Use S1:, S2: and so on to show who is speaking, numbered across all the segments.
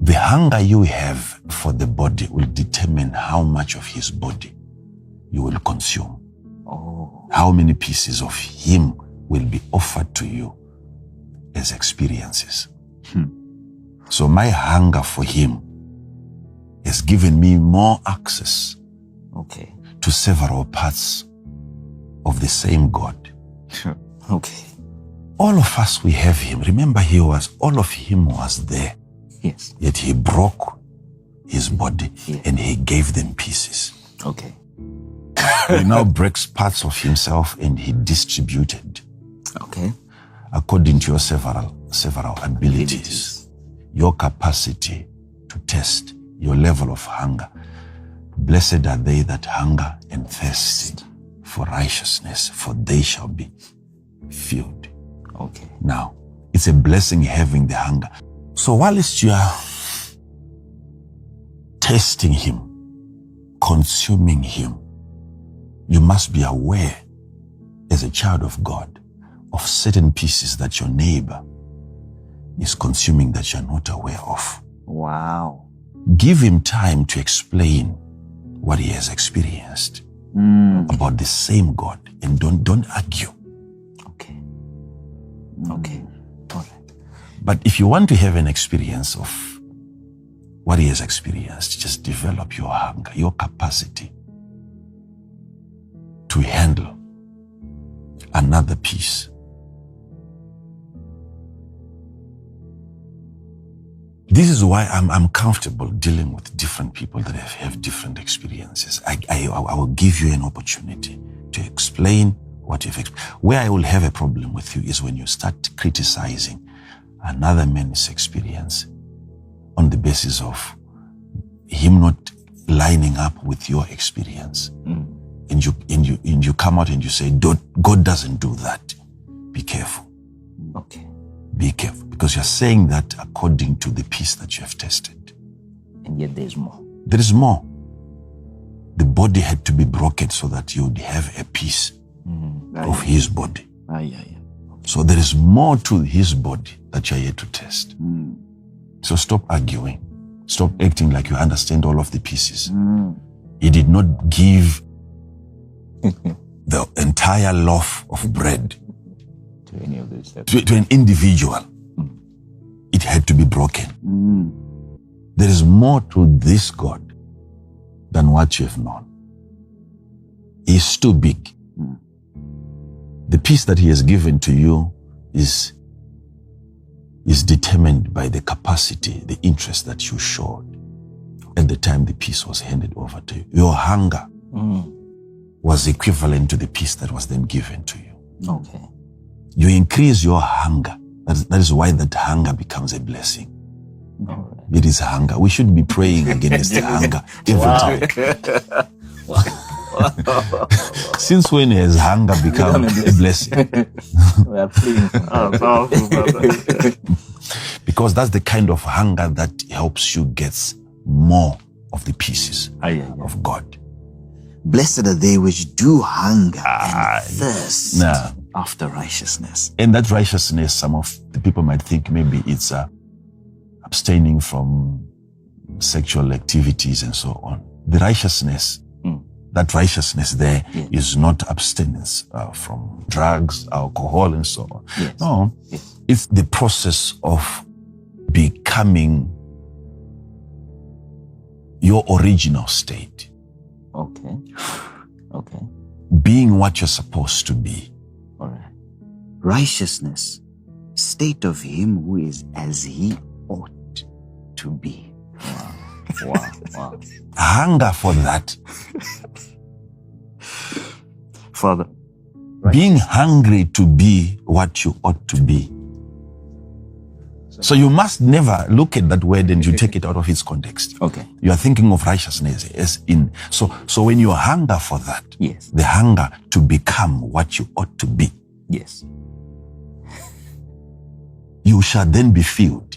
S1: The hunger you have for the body will determine how much of his body you will consume.
S2: Oh.
S1: How many pieces of him will be offered to you as experiences. So my hunger for him has given me more access to several parts of the same God.
S2: Okay.
S1: All of us, we have him. Remember, all of him was there.
S2: Yes.
S1: Yet he broke his body and he gave them pieces.
S2: Okay.
S1: He now breaks parts of himself and he distributed.
S2: Okay.
S1: According to your several abilities, your capacity to test your level of hunger. Blessed are they that hunger and thirst for righteousness, for they shall be filled.
S2: Okay.
S1: Now, it's a blessing having the hunger. So whilst you are tasting him, consuming him, you must be aware as a child of God of certain pieces that your neighbor is consuming that you're not aware of.
S2: Wow.
S1: Give him time to explain what he has experienced about the same God, and don't argue.
S2: Okay. Okay. All right.
S1: But if you want to have an experience of what he has experienced, just develop your hunger, your capacity to handle another piece. This is why I'm comfortable dealing with different people that have different experiences. I will give you an opportunity to explain what you've experienced. Where I will have a problem with you is when you start criticizing another man's experience on the basis of him not lining up with your experience. And you come out and you say, God doesn't do that. Be careful.
S2: Okay.
S1: Be careful, because you're saying that according to the piece that you have tested.
S2: And yet there's more.
S1: There is more. The body had to be broken so that you would have a piece of his body. So there is more to his body that you're here to test. So stop arguing. Stop acting like you understand all of the pieces. He did not give the entire loaf of bread
S2: to any of those
S1: to an individual. It had to be broken. There is more to this God than what you have known. He's too big. The peace that he has given to you is determined by the capacity, the interest that you showed at the time the peace was handed over to you. Your hunger was equivalent to the peace that was then given to you.
S2: Okay.
S1: You increase your hunger. That is why that hunger becomes a blessing.
S2: All right.
S1: It is hunger. We should be praying against hunger every time. Since when has hunger become a blessing?
S2: We are praying.
S1: Because that's the kind of hunger that helps you get more of the pieces of God.
S2: Blessed are they which do hunger and thirst after righteousness.
S1: And that righteousness, some of the people might think maybe it's abstaining from sexual activities and so on. The righteousness, that righteousness there is not abstinence from drugs, alcohol, and so on.
S2: Yes.
S1: No, it's the process of becoming your original state.
S2: Okay. Okay.
S1: Being what you're supposed to be.
S2: All right. Righteousness, state of him who is as he ought to be. Wow.
S1: Hunger for that.
S2: Father.
S1: Being hungry to be what you ought to be. So you must never look at that word and you take it out of its context.
S2: Okay.
S1: You are thinking of righteousness as in. So when you hunger for that,
S2: yes,
S1: the hunger to become what you ought to be,
S2: yes,
S1: you shall then be filled.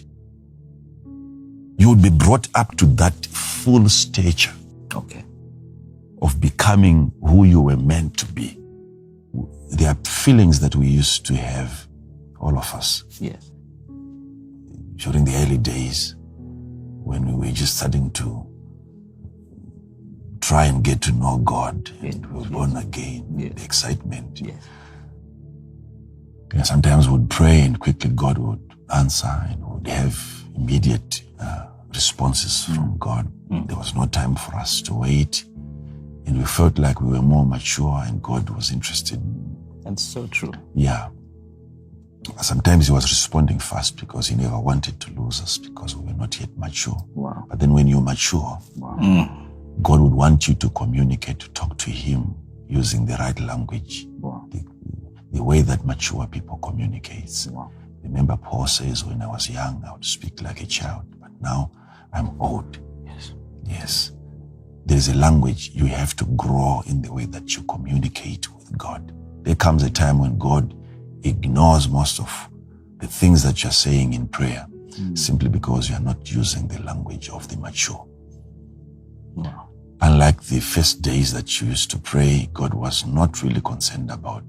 S1: You will be brought up to that full stature.
S2: Okay.
S1: Of becoming who you were meant to be. There are feelings that we used to have, all of us.
S2: Yes.
S1: During the early days, we're just starting to try and get to know God, and we're born again, the excitement.
S2: Yes.
S1: And sometimes we'd pray and quickly God would answer and would have immediate responses from God. There was no time for us to wait, and we felt like we were more mature and God was interested.
S2: That's so true.
S1: Yeah. Sometimes he was responding fast because he never wanted to lose us because we were not yet mature.
S2: Wow.
S1: But then when you're mature, God would want you to communicate, to talk to him using the right language, the way that mature people communicate. Remember, Paul says, when I was young, I would speak like a child, but now I'm old. Yes. There is a language. You have to grow in the way that you communicate with God. There comes a time when God ignores most of the things that you're saying in prayer simply because you are not using the language of the mature. Unlike the first days that you used to pray, God was not really concerned about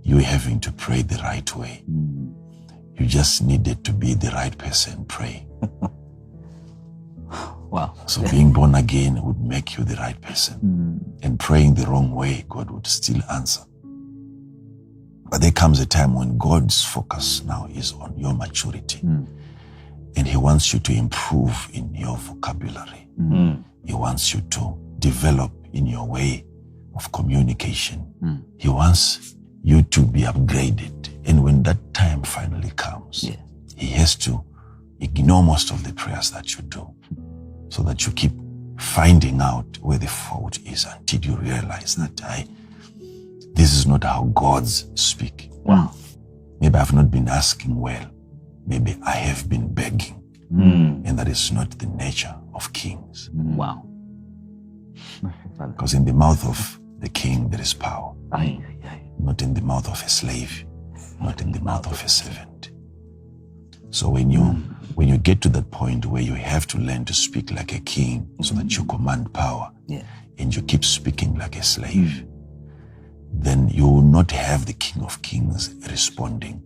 S1: you having to pray the right way. You just needed to be the right person praying.
S2: Wow.
S1: So being born again would make you the right person. And praying the wrong way, God would still answer. But there comes a time when God's focus now is on your maturity. And he wants you to improve in your vocabulary. He wants you to develop in your way of communication. He wants you to be upgraded. And when that time finally comes, he has to ignore most of the prayers that you do so that you keep finding out where the fault is until you realize that this is not how gods speak. Maybe I've not been asking well. Maybe I have been begging. And that is not the nature of kings.
S2: Wow.
S1: Because in the mouth of the king there is power. Not in the mouth of a slave, not in the mouth of a servant. So when you get to that point where you have to learn to speak like a king so that you command power, and you keep speaking like a slave, then you will not have the King of Kings responding.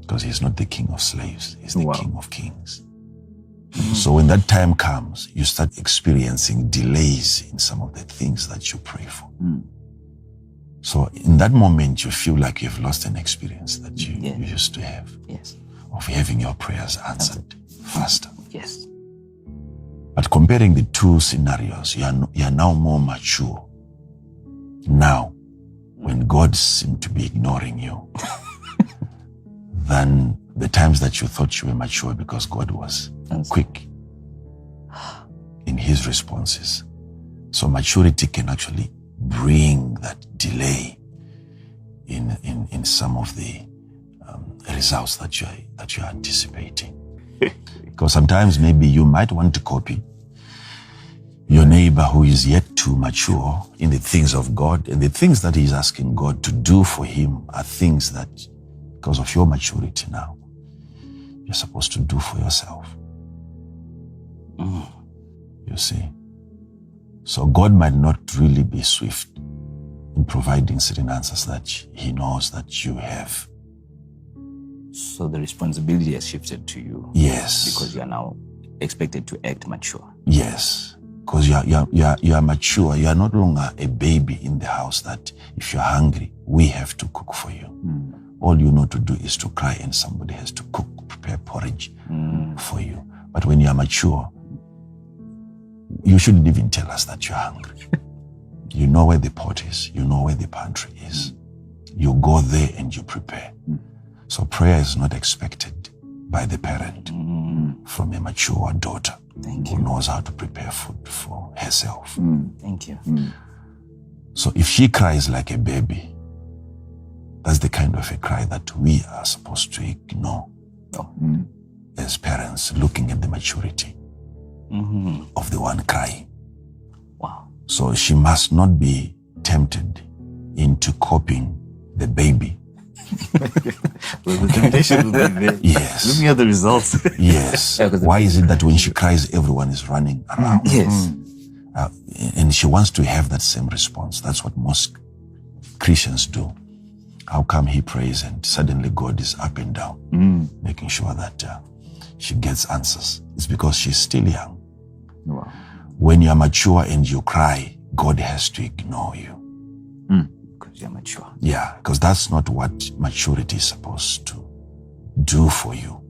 S1: Because he's not the king of slaves, he's the King of Kings. So when that time comes, you start experiencing delays in some of the things that you pray for. So in that moment, you feel like you've lost an experience that you used to have of having your prayers answered faster. But comparing the two scenarios, you are now more mature. Now, when God seemed to be ignoring you, than the times that you thought you were mature because God was quick in his responses. So maturity can actually bring that delay in some of the results that you're anticipating. Because sometimes maybe you might want to copy your neighbor who is yet to mature in the things of God, and the things that he's asking God to do for him are things that, because of your maturity now, you're supposed to do for yourself. You see? So God might not really be swift in providing certain answers that he knows that you have.
S2: So the responsibility has shifted to you.
S1: Yes.
S2: Because you are now expected to act mature.
S1: Yes. Because you are mature. You are no longer a baby in the house that if you're hungry, we have to cook for you. All you know to do is to cry and somebody has to cook, prepare porridge for you. But when you are mature, you shouldn't even tell us that you're hungry. You know where the pot is. You know where the pantry is. You go there and you prepare. So prayer is not expected by the parent from a mature daughter who knows how to prepare food for herself.
S2: Thank you.
S1: So if she cries like a baby, that's the kind of a cry that we are supposed to ignore as parents, looking at the maturity of the one crying.
S2: Wow.
S1: So she must not be tempted into copying the baby.
S2: Well, the temptation will be there.
S1: Yes.
S2: Looking at the results.
S1: Yes. Why is it that when she cries, everyone is running around?
S2: Yes.
S1: And she wants to have that same response. That's what most Christians do. How come he prays and suddenly God is up and down, making sure that she gets answers? It's because she's still young.
S2: Wow.
S1: When you are mature and you cry, God has to ignore you.
S2: Because you're mature.
S1: Yeah, because that's not what maturity is supposed to do for you.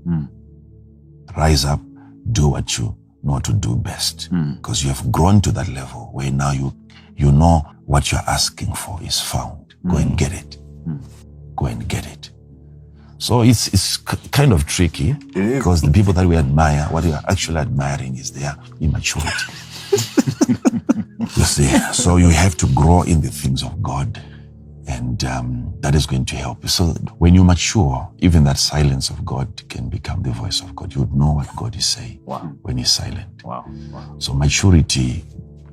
S1: Rise up, do what you know to do best. Because you have grown to that level where now you know what you're asking for is found. Go and get it. Go and get it. So it's kind of tricky because the people that we admire, what we are actually admiring is their immaturity. You see, so you have to grow in the things of God, and that is going to help you. So when you mature, even that silence of God can become the voice of God. You would know what God is saying when He's silent.
S2: Wow.
S1: So maturity,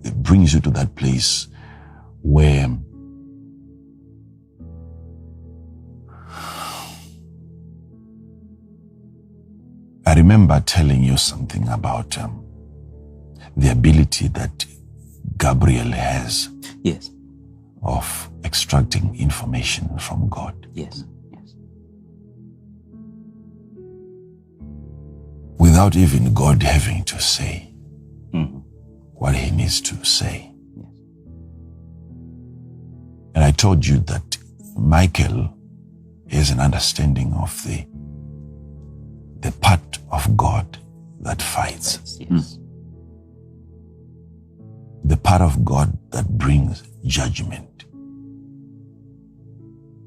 S1: it brings you to that place where I remember telling you something about the ability that Gabriel has of extracting information from God.
S2: Yes.
S1: Without even God having to say what He needs to say.
S2: Yes.
S1: And I told you that Michael has an understanding of the part of God that fights.
S2: Yes.
S1: The part of God that brings judgment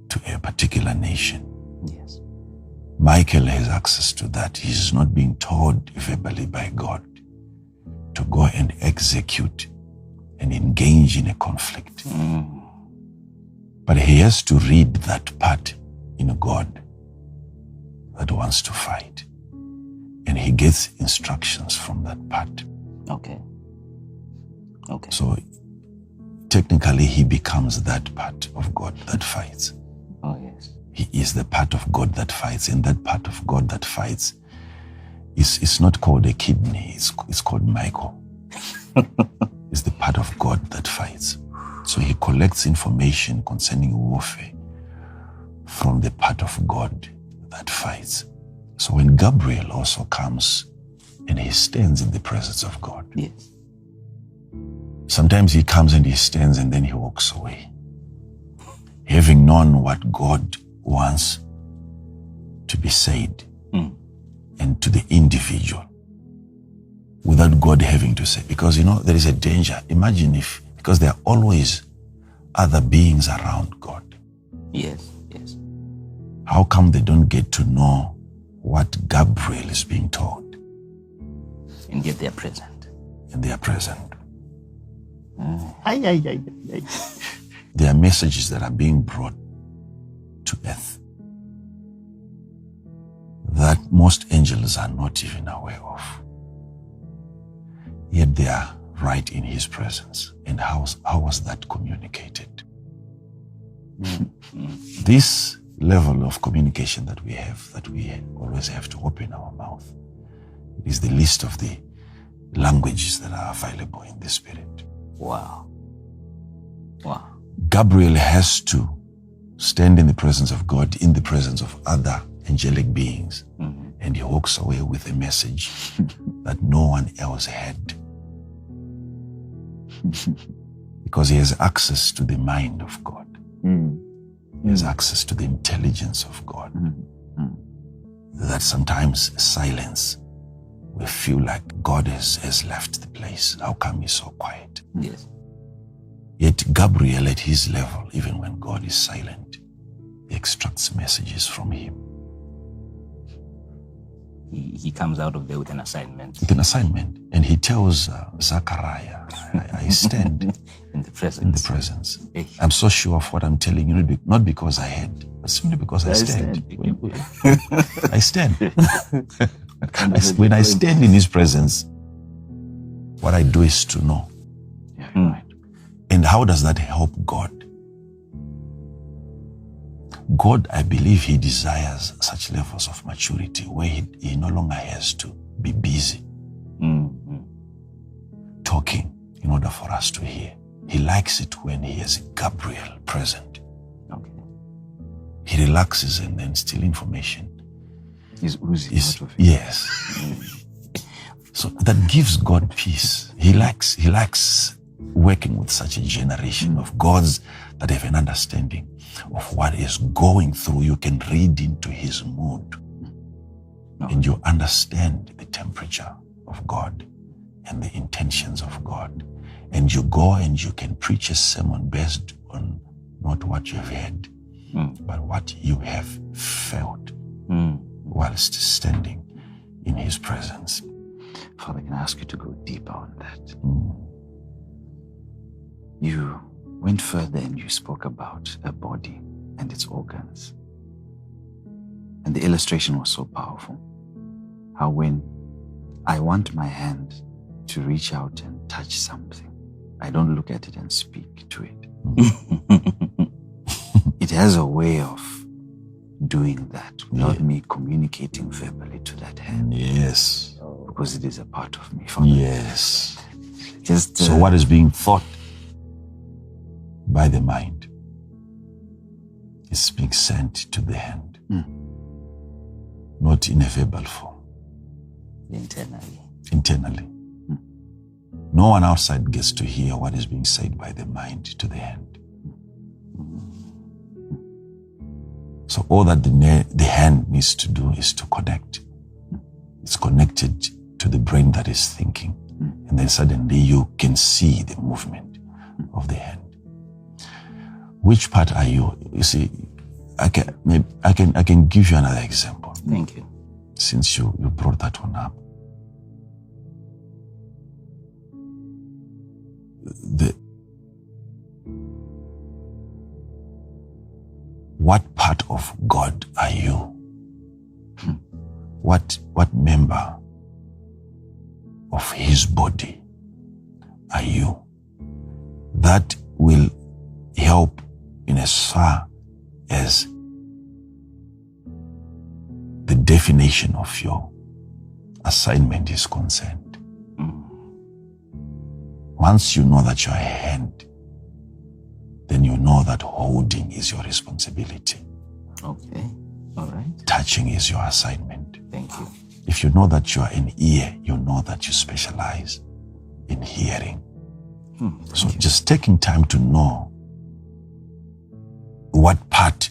S1: to a particular nation.
S2: Yes.
S1: Michael has access to that. He's not being told verbally by God to go and execute and engage in a conflict. But he has to read that part in God that wants to fight. And he gets instructions from that part.
S2: Okay.
S1: So technically he becomes that part of God that fights.
S2: Oh, yes.
S1: He is the part of God that fights, and that part of God that fights it's not called a kidney, it's called Michael. It's the part of God that fights. So he collects information concerning warfare from the part of God that fights. So when Gabriel also comes and he stands in the presence of God.
S2: Yes.
S1: Sometimes he comes and he stands and then he walks away, having known what God wants to be said and to the individual, without God having to say. Because, there is a danger. Imagine if, because there are always other beings around God.
S2: Yes.
S1: How come they don't get to know what Gabriel is being told?
S2: And yet they are present.
S1: And they are present.
S2: Aye.
S1: There are messages that are being brought to earth that most angels are not even aware of. Yet they are right in His presence. And how was that communicated? This level of communication that we have, that we always have to open our mouth, is the list of the languages that are available in the Spirit.
S2: Wow.
S1: Gabriel has to stand in the presence of God, in the presence of other angelic beings, and he walks away with a message that no one else had. Because he has access to the mind of God. He has access to the intelligence of God. That sometimes silence, we feel like God has left the place. How come He's so quiet?
S2: Yes.
S1: Yet Gabriel, at his level, even when God is silent, he extracts messages from Him.
S2: He comes out of there with an assignment.
S1: And he tells Zachariah, I stand
S2: in the presence.
S1: I'm so sure of what I'm telling you, not because I had, but simply because I stand. I stand. When I stand in His presence, what I do is to know.
S2: Right.
S1: And how does that help God? God, I believe He desires such levels of maturity where he no longer has to be busy talking in order for us to hear. He likes it when He has Gabriel present.
S2: Okay.
S1: He relaxes and then still information
S2: is oozing out of it.
S1: Yes. So that gives God peace. He likes working with such a generation of gods that have an understanding of what is going through. You can read into his mood and you understand the temperature of God and the intentions of God. And you go and you can preach a sermon based on not what you've heard, but what you have felt whilst standing in his presence.
S2: Father, can I ask you to go deeper on that? You went further and you spoke about a body and its organs. And the illustration was so powerful. How when I want my hand to reach out and touch something, I don't look at it and speak to it. It has a way of doing that without me communicating verbally to that hand.
S1: Yes.
S2: Because it is a part of me. Father.
S1: Yes.
S2: Just,
S1: so what is being thought by the mind is being sent to the hand. Not in a verbal form. Internally. No one outside gets to hear what is being said by the mind to the hand. So all that the hand needs to do is to connect. It's connected to the brain that is thinking. And then suddenly you can see the movement of the hand. Which part are you? You see, I can give you another example.
S2: Thank you.
S1: Since you brought that one up. What part of God are you? What member of his body are you? That will help in as far as the definition of your assignment is concerned. Once you know that you're a hand, then you know that holding is your responsibility.
S2: Okay. All right.
S1: Touching is your assignment.
S2: Thank you.
S1: If you know that you are an ear, you know that you specialize in hearing. So just taking time to know what part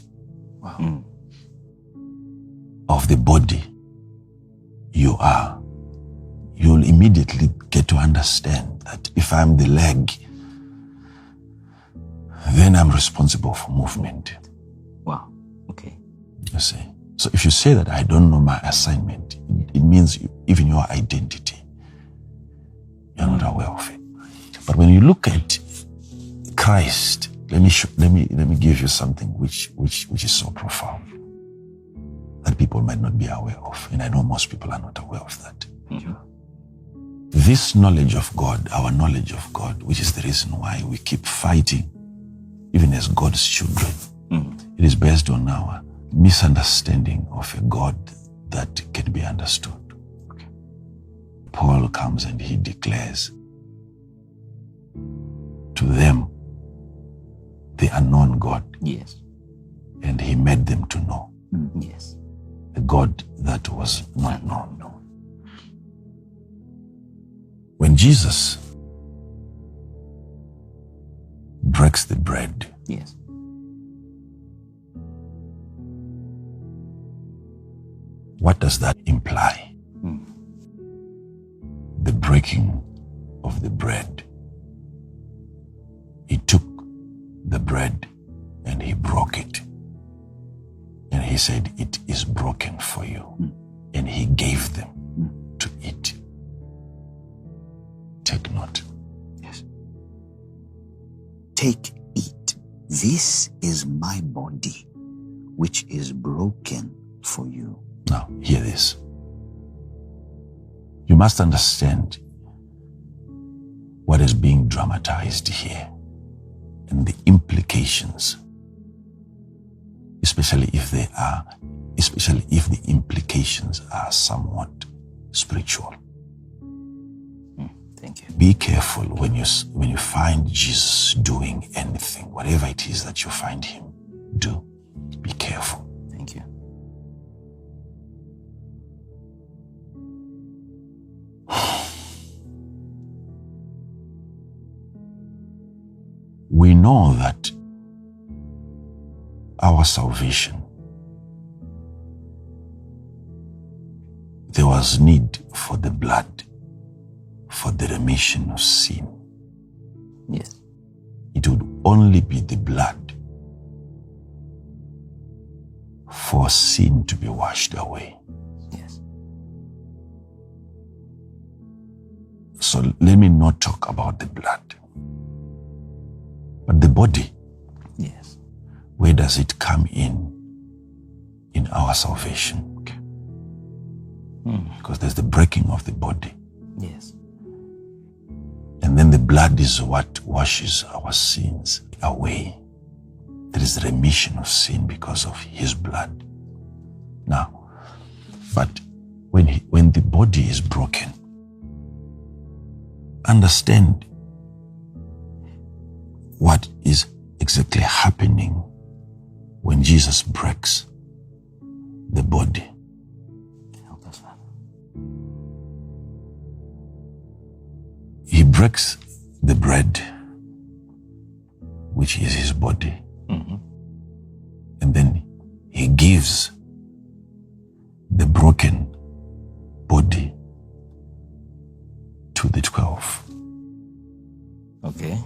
S1: of the body you are, you'll immediately get to understand that if I'm the leg, then I'm responsible for movement.
S2: Wow. Okay.
S1: You see. So if you say that I don't know my assignment, it means even your identity, you're not aware of it. But when you look at Christ, let me give you something which is so profound that people might not be aware of, and I know most people are not aware of that. This knowledge of God, our knowledge of God, which is the reason why we keep fighting, even as God's children, it is based on our misunderstanding of a God that can be understood. Okay. Paul comes and he declares to them the unknown God.
S2: Yes.
S1: And he made them to know.
S2: Yes.
S1: The God that was not known. When Jesus breaks the bread,
S2: yes,
S1: what does that imply? The breaking of the bread. He took the bread and he broke it. And he said, it is broken for you. And he gave them to eat. Take note.
S2: Yes. Take, eat. This is my body, which is broken for you.
S1: Now, hear this. You must understand what is being dramatized here and the implications, especially if the implications are somewhat spiritual.
S2: Thank you.
S1: Be careful when you find Jesus doing anything, whatever it is that you find him do. Be careful.
S2: Thank you.
S1: we know that our salvation, there was need for the blood, for the remission of sin.
S3: Yes.
S1: It would only be the blood for sin to be washed away.
S3: Yes.
S1: So let me not talk about the blood, but the body.
S3: Yes.
S1: Where does it come in our salvation? Okay. Because there's the breaking of the body.
S3: Yes.
S1: And then the blood is what washes our sins away. There is remission of sin because of his blood. Now, but when the body is broken, understand what is exactly happening when Jesus breaks the body.
S3: Help us, Father.
S1: He breaks the bread, which is his body. And then he gives the broken body to the 12.
S3: Okay.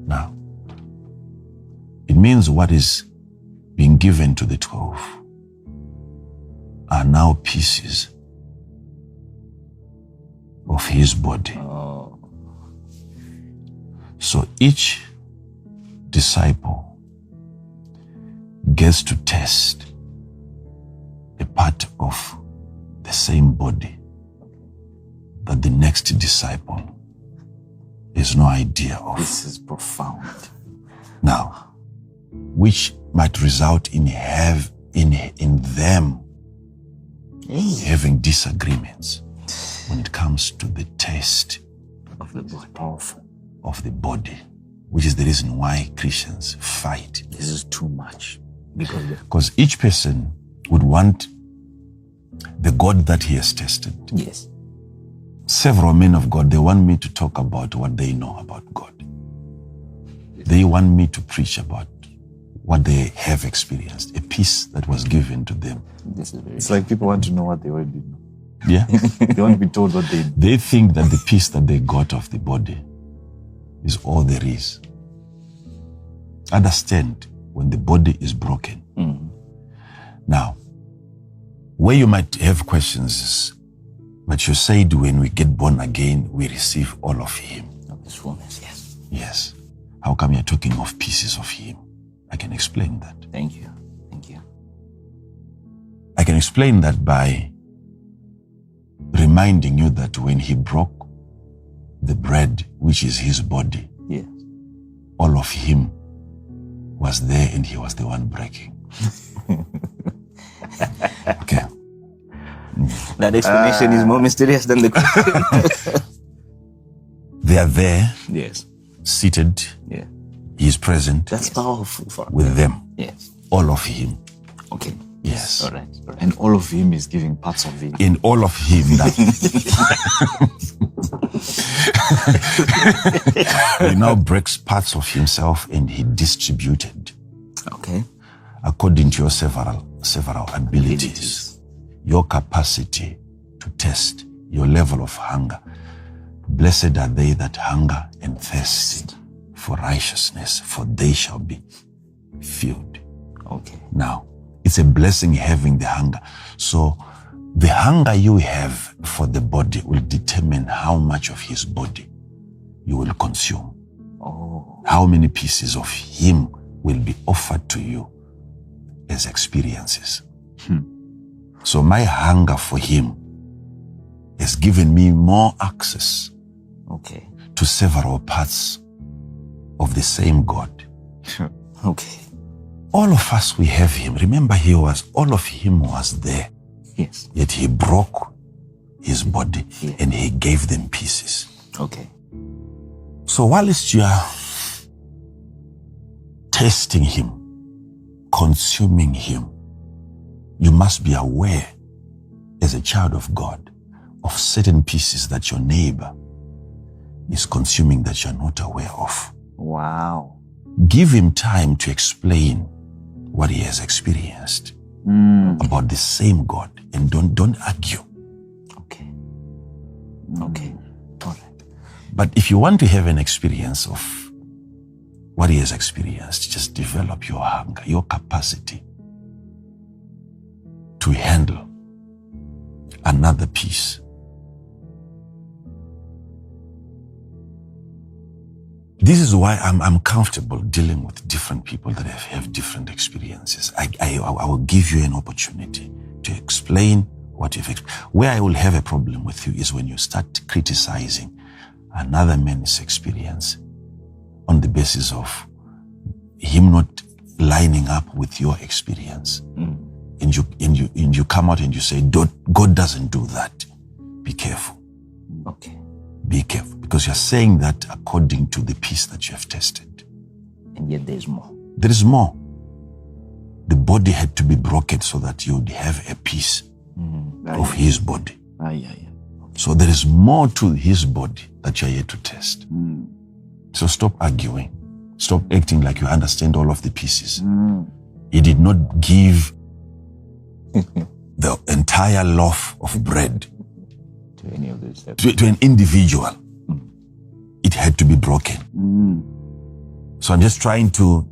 S1: Now, it means what is being given to the 12 are now pieces of his body.
S3: Oh.
S1: So each disciple gets to test a part of the same body that the next disciple has no idea of.
S3: This is profound.
S1: Now, which might result in them having disagreements when it comes to the taste
S3: Of the body.
S2: Powerful.
S1: of the body, which is the reason why Christians fight.
S3: This is too much.
S1: Because each person would want the God that he has tested.
S3: Yes.
S1: Several men of God, they want me to talk about what they know about God. They want me to preach about what they have experienced, a peace that was given to them.
S3: This is very
S2: It's like people want to know what they already know.
S1: Yeah.
S2: They want to be told what they know.
S1: They think that the peace that they got of the body is all there is. Understand, when the body is broken. Now, where you might have questions is, but you said when we get born again, we receive all of him.
S3: of this fullness. Yes.
S1: Yes. How come you're talking of pieces of him? I can explain that.
S3: Thank you. Thank you.
S1: I can explain that by reminding you that when he broke the bread, which is his body,
S3: Yes.
S1: all of him was there and he was the one breaking. Okay.
S3: That explanation is more mysterious than the question.
S1: They are there,
S3: Yes.
S1: seated.
S3: Yeah.
S1: He is present
S3: That's powerful. Father.
S1: with them.
S3: Yes.
S1: All of him.
S3: Okay.
S1: Yes.
S3: All right. All right.
S2: And all of him is giving parts of it.
S1: In all of him. He now breaks parts of himself and he distributed
S3: Okay.
S1: according to your several abilities, your capacity to test, your level of hunger. Blessed are they that hunger and thirst for righteousness, for they shall be filled.
S3: Okay.
S1: Now, it's a blessing having the hunger. So the hunger you have for the body will determine how much of his body you will consume.
S3: Oh.
S1: How many pieces of him will be offered to you as experiences. So my hunger for him has given me more access
S3: Okay.
S1: to several parts of the same God.
S3: Okay.
S1: All of us, we have him. Remember, all of him was there.
S3: Yes.
S1: Yet he broke his body
S3: Yeah.
S1: and he gave them pieces.
S3: Okay.
S1: So whilst you are tasting him, consuming him, you must be aware as a child of God of certain pieces that your neighbor is consuming that you're not aware of.
S3: Wow.
S1: Give him time to explain what he has experienced about the same God, and don't argue.
S3: Okay. Okay. All right.
S1: But if you want to have an experience of what he has experienced, just develop your hunger, your capacity to handle another piece. This is why I'm comfortable dealing with different people that have different experiences. I will give you an opportunity to explain what you've experienced. Where I will have a problem with you is when you start criticizing another man's experience on the basis of him not lining up with your experience. And you come out and you say, God doesn't do that. Be careful.
S3: Okay.
S1: Be careful, because you're saying that according to the piece that you have tested.
S3: And yet there's more.
S1: There is more. The body had to be broken so that you would have a piece of his body. So there is more to his body that you're here to test. So stop arguing. Stop acting like you understand all of the pieces. He did not give the entire loaf of bread
S3: to any of those steps.
S1: to an individual. It had to be broken. So I'm just trying to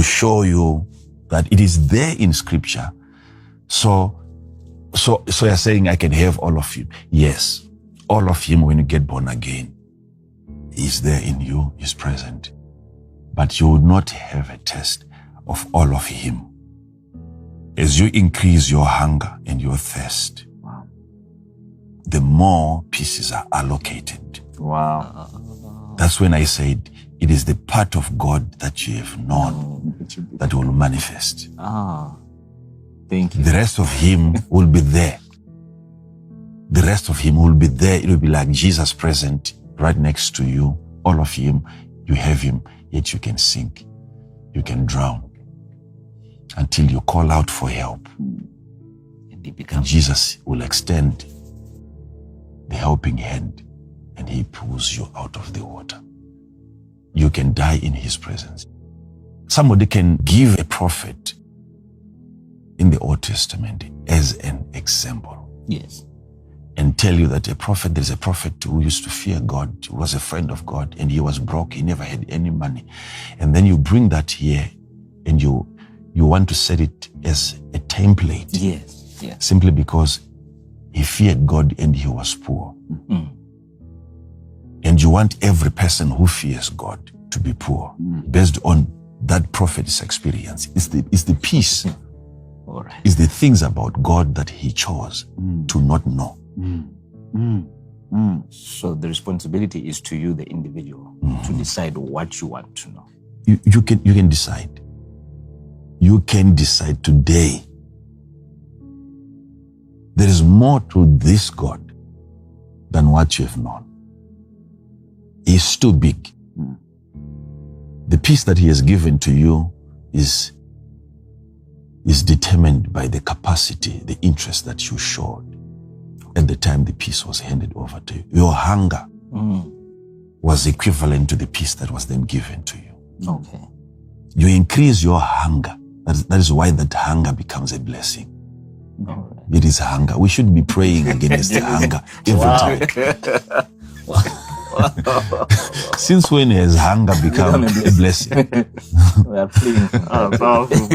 S1: show you that it is there in scripture. So you're saying I can have all of you. Yes, all of him when you get born again is there in you, is present. But you would not have a test of all of him. As you increase your hunger and your thirst, the more pieces are allocated.
S3: Wow.
S1: That's when I said it is the part of God that you have known that will manifest.
S3: Thank you.
S1: The rest of him will be there. The rest of him will be there. It will be like Jesus present right next to you. All of him, you have him, yet you can sink. You can drown until you call out for help. And Jesus will extend the helping hand and he pulls you out of the water. You can die in his presence. Somebody can give a prophet in the Old Testament as an example.
S3: Yes.
S1: And tell you that there's a prophet who used to fear God, who was a friend of God, and he was broke, he never had any money. And then you bring that here and you want to set it as a template.
S3: Yes. Yes.
S1: Simply because he feared God and he was poor. And you want every person who fears God to be poor based on that prophet's experience. It's the peace.
S3: All right.
S1: It's the things about God that he chose to not know.
S3: So the responsibility is to you, the individual, to decide what you want to know.
S1: You can decide. You can decide today. There is more to this God than what you have known. He's too big. The peace that he has given to you is determined by the capacity, the interest that you showed at the time the peace was handed over to you. Your hunger was equivalent to the peace that was then given to you.
S3: Okay.
S1: You increase your hunger. That is why that hunger becomes a blessing.
S3: All right.
S1: It is hunger. We should be praying against the hunger every time. Since when has hunger become a blessing?
S3: We are praying. Powerful.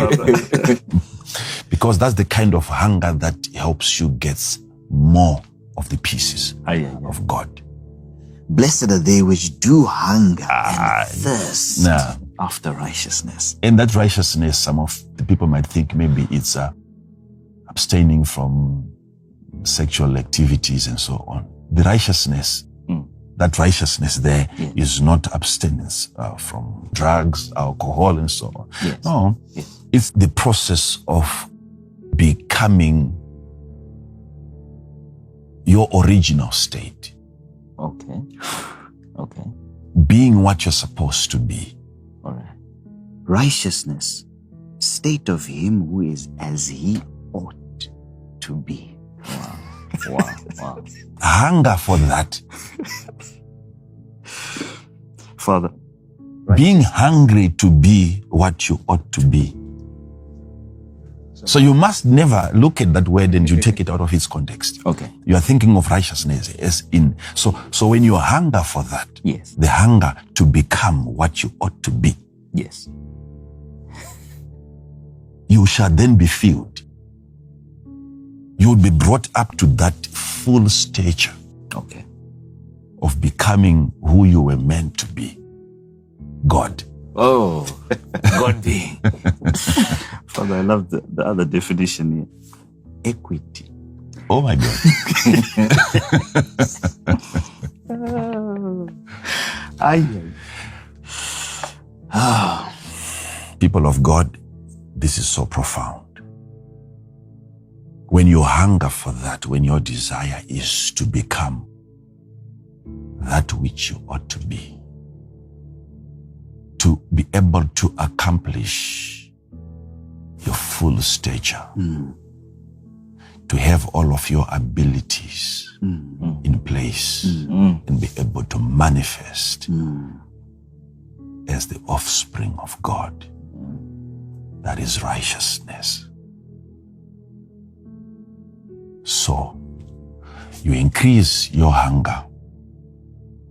S1: Because that's the kind of hunger that helps you get more of the pieces of God.
S2: Blessed are they which do hunger and thirst after righteousness.
S1: And that righteousness, some of the people might think maybe it's abstaining from sexual activities and so on. The righteousness, that righteousness there is not abstinence from drugs, alcohol, and so on.
S3: Yes.
S1: No, it's the process of becoming your original state.
S3: Okay. Okay.
S1: Being what you're supposed to be.
S3: All right.
S2: Righteousness, state of him who is as he ought to be.
S3: Wow.
S1: Hunger for that.
S2: Father,
S1: Being hungry to be what you ought to be. So you must never look at that word and you take it out of its context.
S3: Okay.
S1: You are thinking of righteousness as in. So when you hunger for that,
S3: Yes.
S1: the hunger to become what you ought to be,
S3: Yes.
S1: you shall then be filled. You will be brought up to that full stature
S3: Okay.
S1: of becoming who you were meant to be. God.
S3: Oh, God being.
S2: Father, I love the other definition here. Equity.
S1: Oh my God. People of God, this is so profound. When you hunger for that, when your desire is to become that which you ought to be able to accomplish your full stature, to have all of your abilities in place and be able to manifest as the offspring of God. That is righteousness. So, you increase your hunger.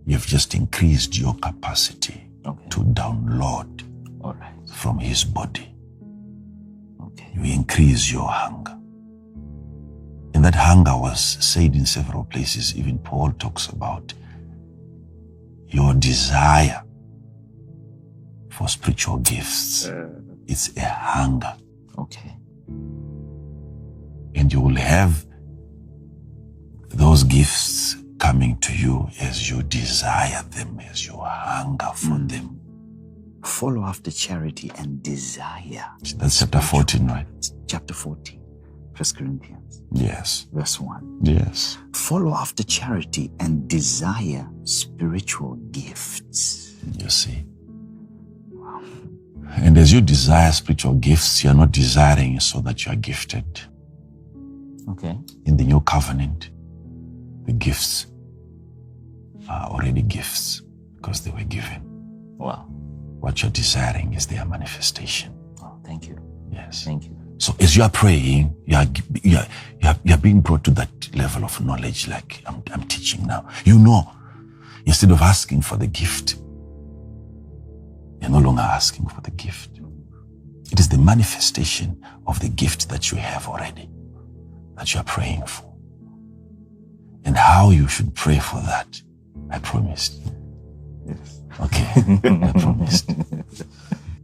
S1: You've just increased your capacity to download from his body. You increase your hunger. And that hunger was said in several places. Even Paul talks about your desire for spiritual gifts. It's a hunger.
S3: Okay.
S1: And you will have those gifts coming to you as you desire them, as you hunger for them.
S2: Follow after charity and desire.
S1: That's chapter 14, right?
S2: Chapter 14, 1 Corinthians.
S1: Yes.
S2: Verse 1.
S1: Yes.
S2: Follow after charity and desire spiritual gifts.
S1: You see. And as you desire spiritual gifts, you are not desiring it so that you are gifted.
S3: Okay.
S1: In the new covenant, the gifts are already gifts because they were given.
S3: Wow.
S1: What you're desiring is their manifestation.
S3: Oh, thank you.
S1: Yes.
S3: Thank you.
S1: So as you are praying, you are being brought to that level of knowledge like I'm teaching now. You know, instead of asking for the gift, you're no longer asking for the gift. It is the manifestation of the gift that you have already that you are praying for. And how you should pray for that, I promised.
S2: Yes.
S1: Okay, I promised.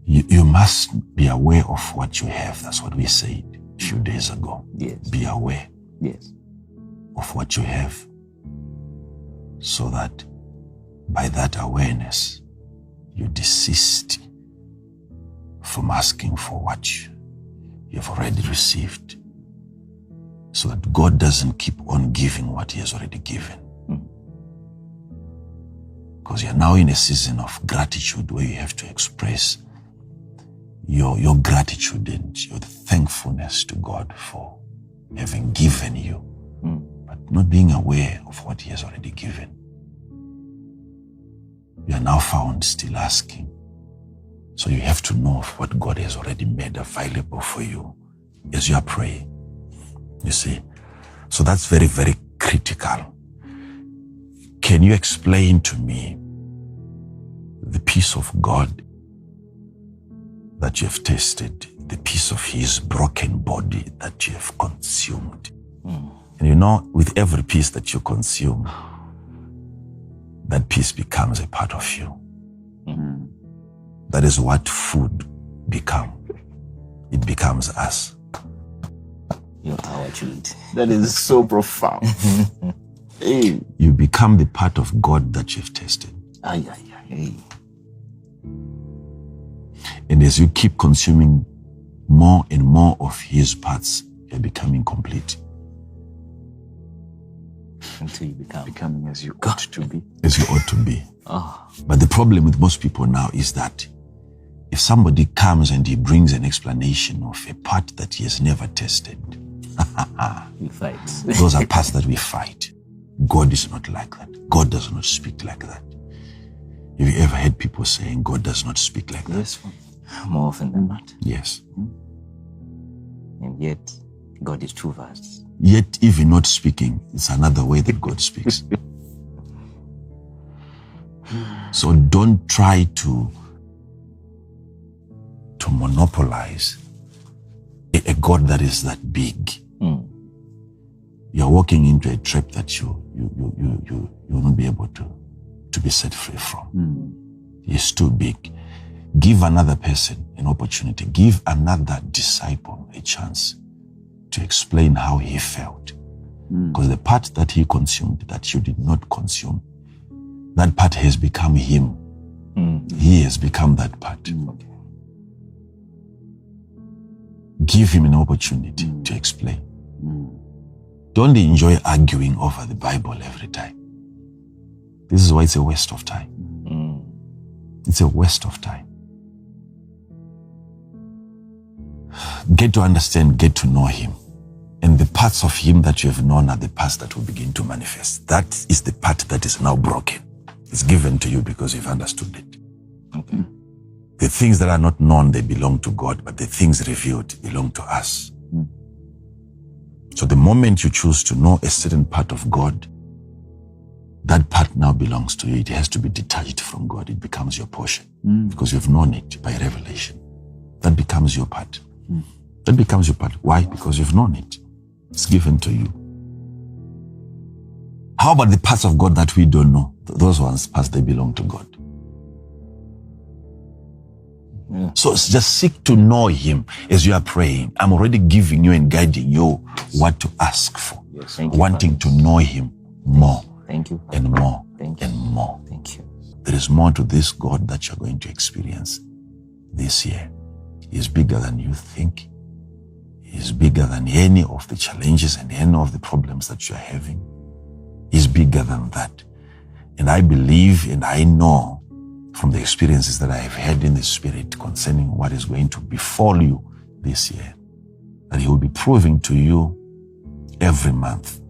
S1: You must be aware of what you have. That's what we said a few days ago.
S3: Yes.
S1: Be aware
S3: Yes.
S1: of what you have so that by that awareness, you desist from asking for what you have already received, so that God doesn't keep on giving what he has already given. Because you're now in a season of gratitude where you have to express your gratitude and your thankfulness to God for having given you, but not being aware of what he has already given. You are now found still asking. So you have to know of what God has already made available for you as you are praying. You see? So that's very, very critical. Can you explain to me the peace of God that you have tasted, the peace of his broken body that you have consumed? And you know, with every piece that you consume, that peace becomes a part of you. That is what food becomes. It becomes us.
S3: You're our truth. That is so profound. Hey.
S1: You become the part of God that you've tasted.
S3: Ay, ay, ay.
S1: And as you keep consuming more and more of his parts, you're becoming complete.
S3: Until you
S2: Becoming as you ought to be.
S1: As you ought to be.
S3: Oh.
S1: But the problem with most people now is that if somebody comes and he brings an explanation of a part that he has never tasted,
S3: We fight.
S1: those are parts that we fight. God is not like that. God does not speak like that. Have you ever heard people saying God does not speak like that?
S3: Yes, more often than not.
S1: Yes.
S3: And yet, God is too vast.
S1: Yet, even not speaking, it's another way that God speaks. So don't try to monopolize a God that is that big. You're walking into a trap that you will not be able to be set free from. It's too big. Give another person an opportunity. Give another disciple a chance to explain how he felt. Because the part that he consumed that you did not consume, that part has become him. He has become that part.
S3: Okay.
S1: Give him an opportunity to explain. Don't enjoy arguing over the Bible every time. This is why it's a waste of time. It's a waste of time. Get to understand, get to know him. And the parts of him that you have known are the parts that will begin to manifest. That is the part that is now broken. It's given to you because you've understood it.
S3: Okay.
S1: The things that are not known, they belong to God, but the things revealed belong to us. So the moment you choose to know a certain part of God, that part now belongs to you. It has to be detached from God. It becomes your portion because you've known it by revelation. That becomes your part. That becomes your part. Why? Because you've known it. It's given to you. How about the parts of God that we don't know? Those ones, parts, they belong to God.
S3: Yeah.
S1: So just seek to know him as you are praying. I'm already giving you and guiding you what to ask for.
S3: Yes, thank you,
S1: wanting
S3: Father.
S1: to know him more
S3: Thank you, Father.
S1: and more
S3: Thank you.
S1: and more.
S3: Thank you.
S1: There is more to this God that you're going to experience this year. He is bigger than you think. He is bigger than any of the challenges and any of the problems that you're having. He's bigger than that. And I believe and I know from the experiences that I have had in the Spirit concerning what is going to befall you this year, that he will be proving to you every month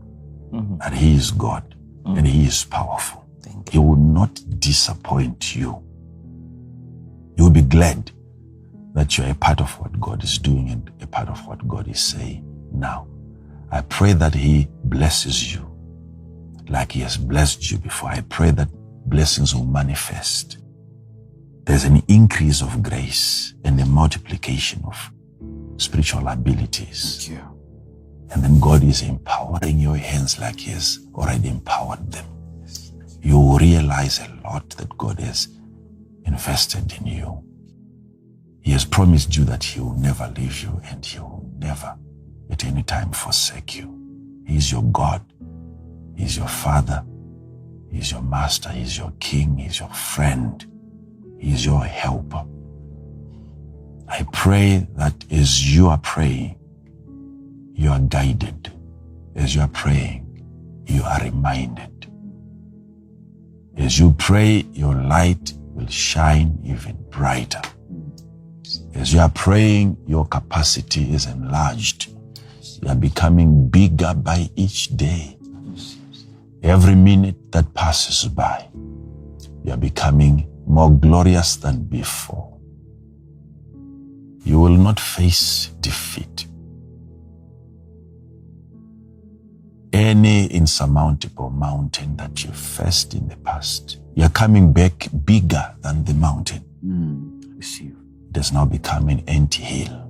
S1: that he is God and he is powerful.
S3: Thank
S1: He will not disappoint you. You will be glad that you're a part of what God is doing and a part of what God is saying now. I pray that he blesses you like he has blessed you before. I pray that blessings will manifest. There's an increase of grace and a multiplication of spiritual abilities.
S3: you.
S1: And then God is empowering your hands like he has already empowered them. You will realize a lot that God has invested in you. He has promised you that he will never leave you and he will never at any time forsake you. He is your God. He is your Father. He is your Master. He is your King. He is your friend. He is your helper. I pray that as you are praying, you are guided. As you are praying, you are reminded. As you pray, your light will shine even brighter. As you are praying, your capacity is enlarged. You are becoming bigger by each day. Every minute that passes by, you are becoming more glorious than before. You will not face defeat. Any insurmountable mountain that you faced in the past, you are coming back bigger than the mountain.
S3: Receive.
S1: It has now become an empty hill.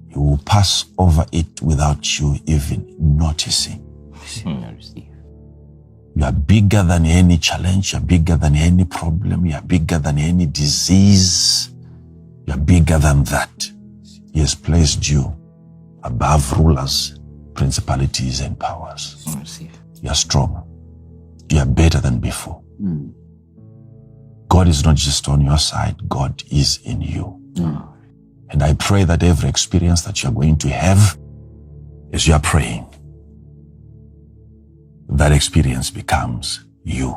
S1: You will pass over it without you even noticing.
S3: I receive.
S1: You are bigger than any challenge. You are bigger than any problem. You are bigger than any disease. You are bigger than that. He has placed you above rulers, principalities, and powers.
S3: I receive.
S1: You are stronger. You are better than before. God is not just on your side. God is in you. And I pray that every experience that you are going to have as you are praying, that experience becomes you.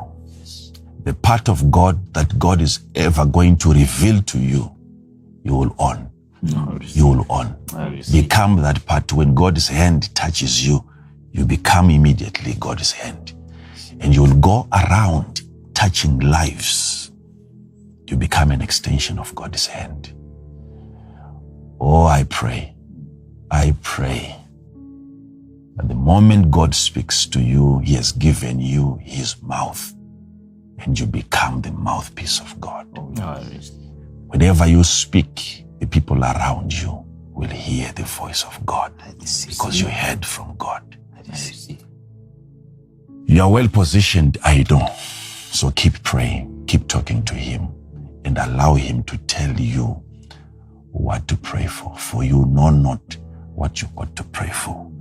S1: The part of God that God is ever going to reveal to you, you will own. You will own. Become that part. When God's hand touches you, you become immediately God's hand. And you will go around touching lives, you become an extension of God's hand. Oh, I pray that the moment God speaks to you, he has given you his mouth, and you become the mouthpiece of God. Whenever you speak, the people around you will hear the voice of God because you heard from God. You are well positioned, I know. So keep praying, keep talking to him, and allow him to tell you what to pray for. For you know not what you ought to pray for,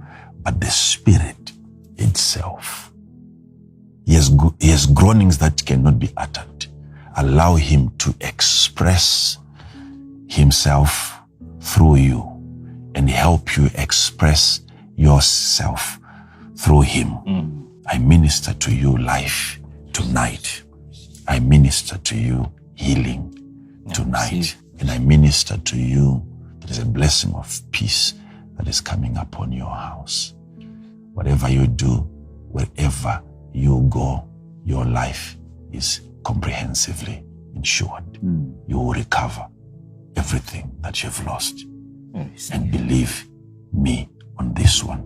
S1: but the Spirit itself. He has groanings that cannot be uttered. Allow him to express himself through you and help you express yourself through him. I minister to you life tonight. I minister to you healing tonight. And I minister to you, there is a blessing of peace that is coming upon your house. Whatever you do, wherever you go, your life is comprehensively insured. You will recover everything that you've lost. And believe me on this one.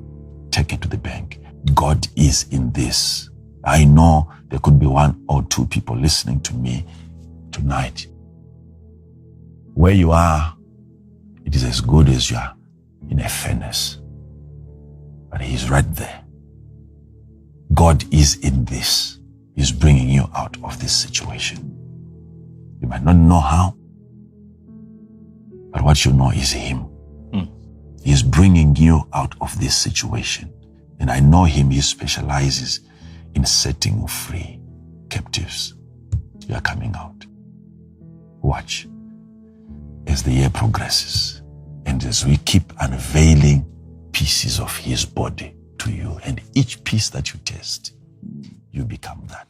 S1: Take it to the bank. God is in this. I know there could be 1 or 2 people listening to me tonight. Where you are, it is as good as you are in a furnace. But he's right there. God is in this. He's bringing you out of this situation. You might not know how, but what you know is him. He's bringing you out of this situation. And I know him, he specializes in setting free captives. You are coming out. Watch as the year progresses and as we keep unveiling pieces of his body to you, and each piece that you taste, you become that.